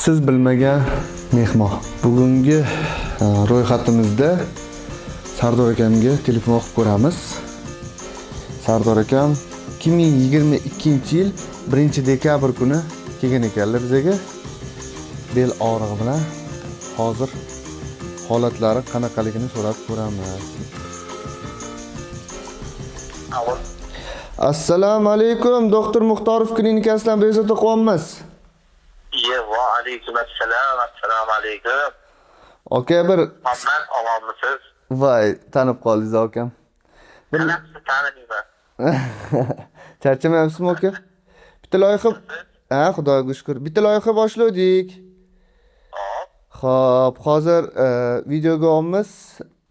Siz bilmagan mehmon. Bugungi ro'yxatimizda Sardor akamga telefon qilib ko'ramiz. Sardor akam 2022-yil 1-dekabr kuni kelgan ekanlar bizga. Bel og'rig'i bilan hozir holatlari qanaqaligini so'rab ko'ramiz. Assalomu alaykum, doktor Muxtorov klinikasidan Bezovta qilyapmiz. Va alaykum assalom, assalomu alaykum. Aka bir Hamman omonmisiz? voy, tanib qoldingiz akam. Qanaqasiz taniyman? Charchamayapsizmi aka? Bitta loyiha, xudoga shukr. Bitta loyiha boshladik. Xo'p, hozir videoga olamiz.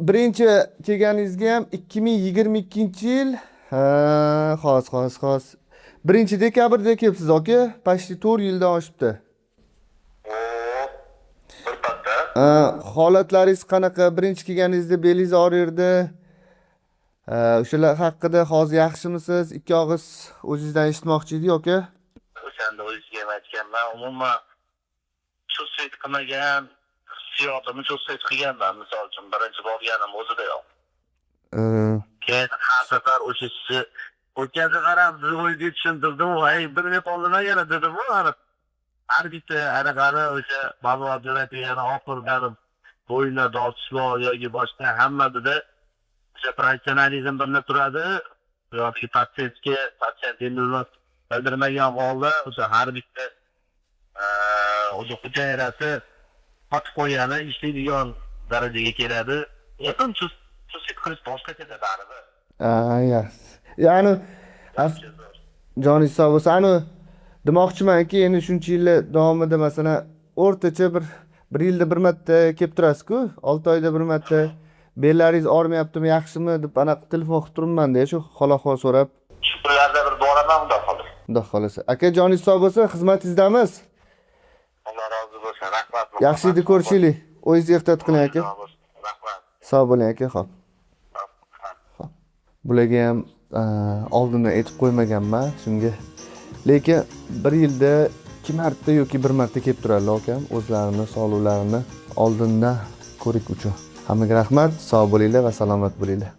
Birinchi kelganingizga ham 2022-yil xos. 1-dekabrda kelibsiz aka. Pashti 4 yildan oshibdi. Holatlaringiz qanaqa? Birinchi kelganingizda belingiz og'rirdi. O'shalar haqida hozir yaxshimisiz? Ikki og'iz o'zingizdan eshitmoqchi edik aka. O'shanda o'zimga ham aytganman, umuman cho'sayt qilmagan, hissiyotimni cho'sayt qilganman, misol uchun birinchi borganim o'zida yo'q. Keyin har safar o'sha o'tganga qarab o'yga tushuntirdim, voy bir deb oldimdan yana dedim, har bitta anaqani o'sha bavoblarga oxir berib bo'yinlar tortishlar yoki boshqa hammasida o'sha professionalizm birga turadi yoki patsiyentni bildirmagan holda o'sha har bitta o'sha hujayrasi qotib qo'ygani ishlaydigan darajaga keladi. Lekin cho'sib qilish boshqacha baribir. Ya'ni joningiz sog' bo'lsa, demoqchimanki, endi shuncha yillar davomida masalan o'rtacha bir yilda bir marta kelib turasiz-ku, 6 oyda bir marta bellaringiz og'rimayaptimi, yaxshimi deb anaqa telefon qilib turibman-da, shu hol-ahvol so'rab. Shu kunlarda bir boraman, Xudo xolasa. Aka, joningiz sog' bo'lsa, xizmatingizdamiz. Alloh rozi bo'lsin. Rahmat. Yaxshi edi ko'rishaylik. O'zingizni ehtiyot qiling aka. Rahmat. Sog' bo'ling aka, xo'p. Bularga ham oldindan aytib qo'ymaganman shunga. Lekin bir yilda 2 marta yoki 1 marta kelib turadilar akam, o'zlarini sog'liqlarini oldindan ko'rik uchun. Hammaga rahmat, sog' bo'linglar va salomat bo'linglar.